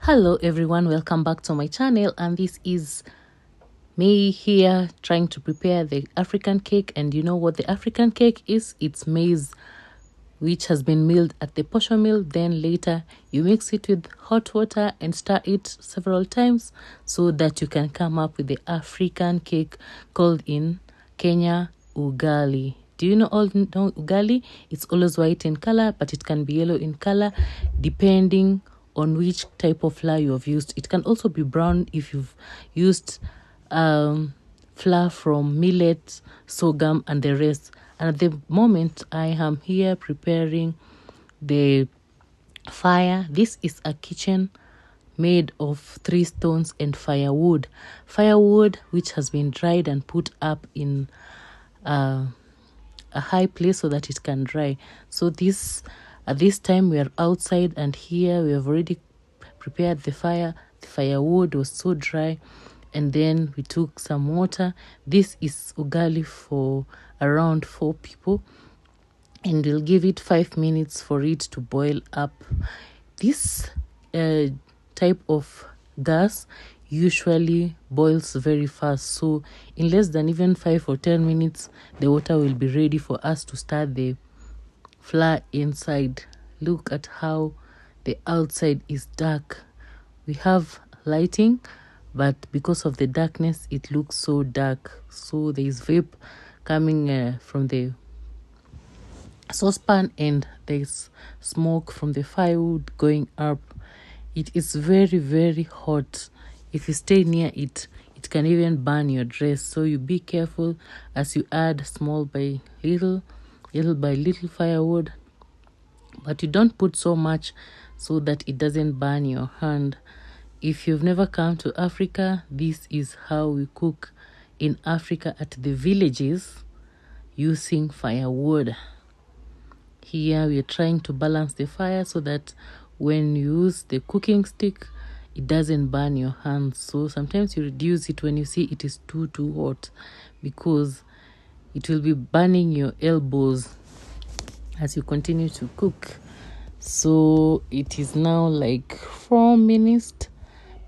Hello everyone, welcome back to my channel, and this is me here trying to prepare the African cake. And you know what the African cake is? It's maize which has been milled at the portion mill. Then later you mix it with hot water and stir it several times so that you can come up with the African cake called in Kenya ugali. Do you know ugali? It's always white in color, but it can be yellow in color depending on which type of flour you have used. It can also be brown if you've used flour from millet, sorghum, and the rest. And at the moment, I am here preparing the fire. This is a kitchen made of 3 stones and firewood. Firewood which has been dried and put up in a high place so that it can dry. So at this time we are outside, and here we have already prepared the fire. The firewood was so dry, and then we took some water. This is ugali for around 4 people, and we'll give it 5 minutes for it to boil up. This type of gas usually boils very fast, so in less than even 5 or 10 minutes the water will be ready for us to start the flour inside. Look at how the outside is dark. We have lighting, but because of the darkness it looks so dark. So there is vape coming from the saucepan, and there is smoke from the firewood going up. It is very, very hot. If you stay near it, it can even burn your dress. So you be careful as you add small by little by little firewood, but you don't put so much so that it doesn't burn your hand. If you've never come to Africa, this is how we cook in Africa at the villages using firewood. Here we are trying to balance the fire so that when you use the cooking stick, it doesn't burn your hands. So sometimes you reduce it when you see it is too hot, because it will be burning your elbows as you continue to cook. So it is now like 4 minutes,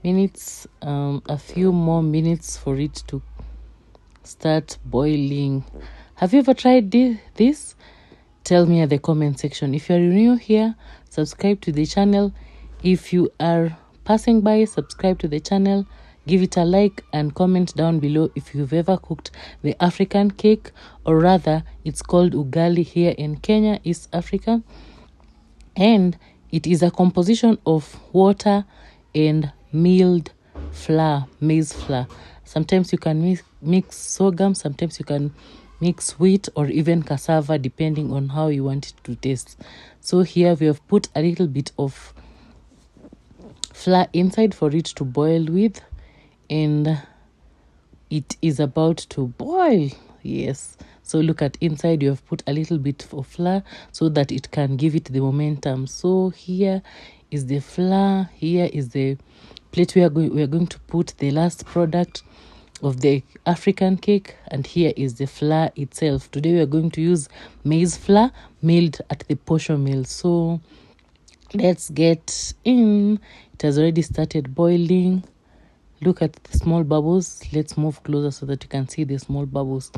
a few more minutes for it to start boiling. Have you ever tried this? Tell me at the comment section. If you are new here, subscribe to the channel. If you are passing by, subscribe to the channel, give it a like, and comment down below if you've ever cooked the African cake, or rather it's called ugali here in Kenya, East Africa, and it is a composition of water and milled flour, maize flour. Sometimes you can mix sorghum, sometimes you can mix wheat or even cassava depending on how you want it to taste. So here we have put a little bit of flour inside for it to boil with, and it is about to boil. Yes, so look at inside, you have put a little bit of flour so that it can give it the momentum. So here is the flour, here is the plate we are going to put the last product of the African cake, and here is the flour itself. Today we are going to use maize flour milled at the portion mill. So let's get in. It has already started boiling. Look at the small bubbles. Let's move closer so that you can see the small bubbles.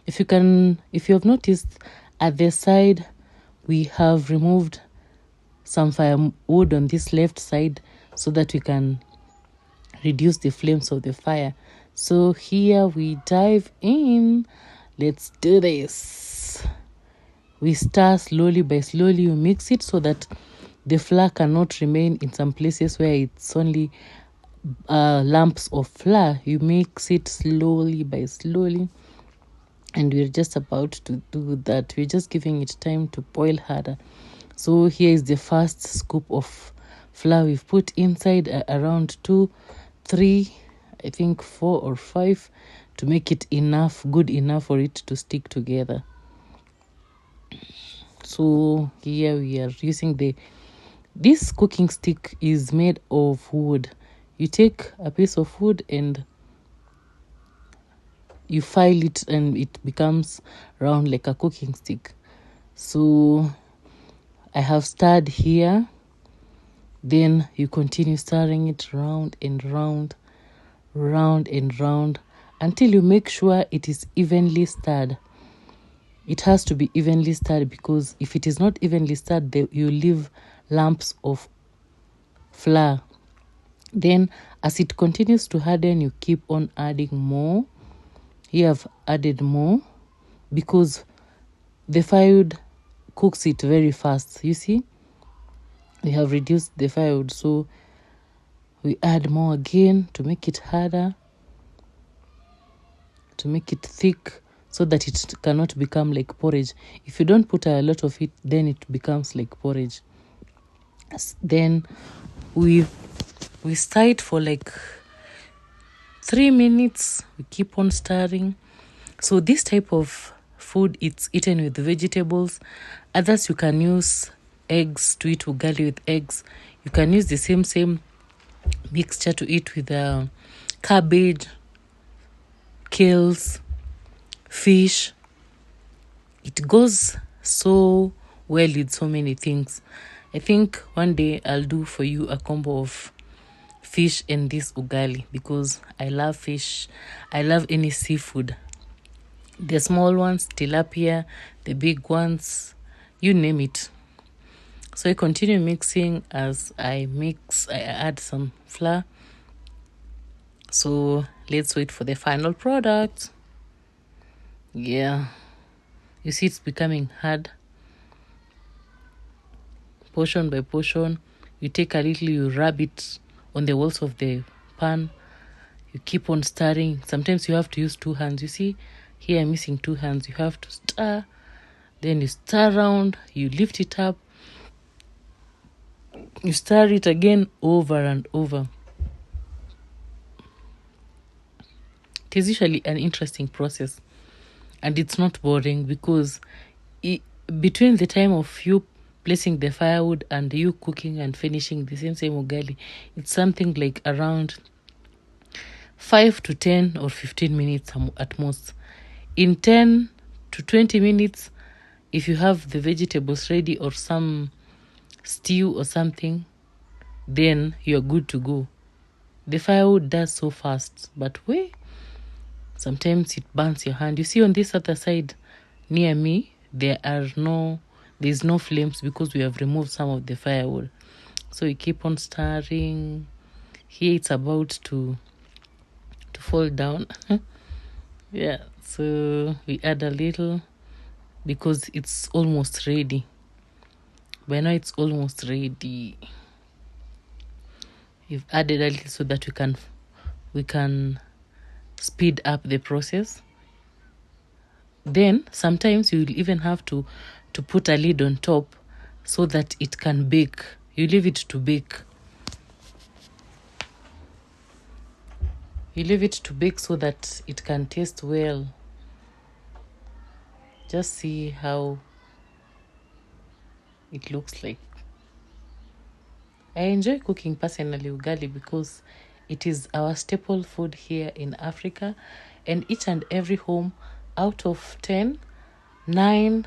If you have noticed, at the side we have removed some firewood on this left side so that we can reduce the flames of the fire. So here we dive in. Let's do this. We stir slowly by slowly. We mix it so that the flour cannot remain in some places where it's only lumps of flour. You mix it slowly by slowly, and we're just about to do that. We're just giving it time to boil harder. So here is the first scoop of flour we've put inside, around 2, 3, I think 4 or 5, to make it good enough for it to stick together. So here we are using this cooking stick is made of wood. You take a piece of wood and you file it, and it becomes round like a cooking stick. So I have stirred here Then you continue stirring it round and round, round and round, until you make sure it is evenly stirred. It has to be evenly stirred, because if it is not evenly stirred, you leave lumps of flour. Then as it continues to harden, you keep on adding more. Here I've added more because the firewood cooks it very fast. You see, we have reduced the firewood, so we add more again to make it harder, to make it thick, so that it cannot become like porridge. If you don't put a lot of it, then it becomes like porridge. Then we stir it for like 3 minutes. We keep on stirring. So this type of food, it's eaten with vegetables. Others, you can use eggs to eat ugali with eggs. You can use the same mixture to eat with cabbage, kales, fish. It goes so well with so many things. I think one day I'll do for you a combo of fish and this ugali, because I love fish. I love any seafood. The small ones, tilapia, the big ones, you name it. So I continue mixing. As I mix, I add some flour. So let's wait for the final product. Yeah, you see it's becoming hard. Portion by portion, you take a little, you rub it on the walls of the pan. You keep on stirring. Sometimes you have to use 2 hands. You see here I'm using 2 hands. You have to stir, then you stir around, you lift it up, you stir it again over and over. It is usually an interesting process, and it's not boring, because between the time of you placing the firewood and you cooking and finishing the same ugali, it's something like around 5 to 10 or 15 minutes at most. In 10 to 20 minutes, if you have the vegetables ready or some stew or something, then you're good to go. The firewood does so fast, but sometimes it burns your hand. You see on this other side near me, there's no flames, because we have removed some of the firewood. So you keep on stirring. Here it's about to fall down. Yeah, so we add a little, because it's almost ready. By now it's almost ready. We've added a little so that we can speed up the process. Then sometimes you will even have to put a lid on top so that it can bake. You leave it to bake. You leave it to bake so that it can taste well. Just see how it looks like. I enjoy cooking personally ugali, because it is our staple food here in Africa, and each and every home, out of 10, 9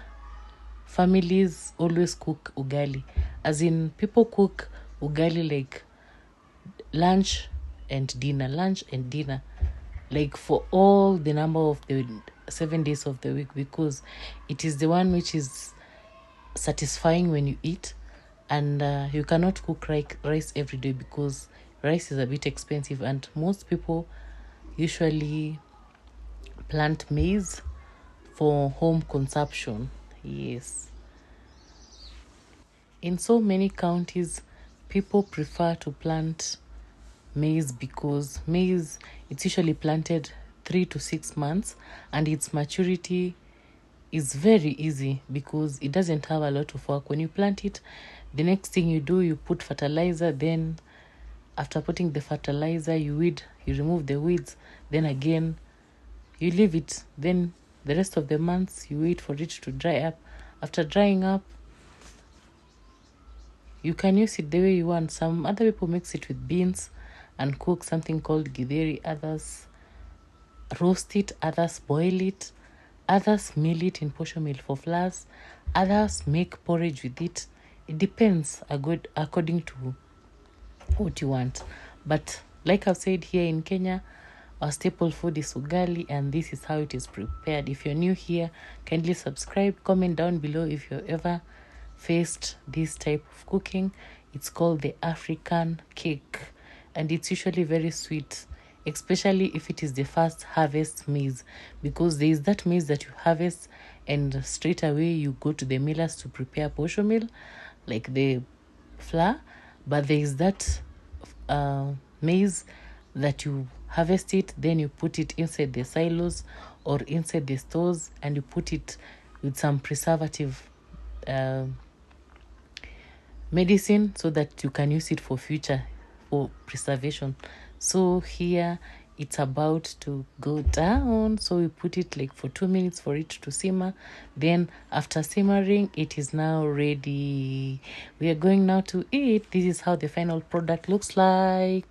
families always cook ugali. As in, people cook ugali like lunch and dinner, like for all the number of the 7 days of the week, because it is the one which is satisfying when you eat. And you cannot cook rice every day, because rice is a bit expensive, and most people usually plant maize for home consumption. Yes, in so many counties, people prefer to plant maize, because maize, it's usually planted 3 to 6 months, and its maturity is very easy, because it doesn't have a lot of work. When you plant it, the next thing you do, you put fertilizer. Then after putting the fertilizer, you remove the weeds. Then again, you leave it. Then the rest of the months, you wait for it to dry up. After drying up, you can use it the way you want. Some other people mix it with beans and cook something called githeri. Others roast it. Others boil it. Others mill it in posho mill for flours. Others make porridge with it. It depends according to what you want. But like I've said, here in Kenya, our staple food is ugali, and this is how it is prepared. If you're new here, kindly subscribe, comment down below if you've ever faced this type of cooking. It's called the African cake, and it's usually very sweet, especially if it is the first harvest maize, because there is that maize that you harvest and straight away you go to the millers to prepare posho meal, like the flour. But there is that maize that you harvest it, then you put it inside the silos or inside the stores, and you put it with some preservative medicine so that you can use it for future, for preservation. So here it's about to go down, so we put it like for 2 minutes for it to simmer. Then after simmering, it is now ready. We are going now to eat. This is how the final product looks like.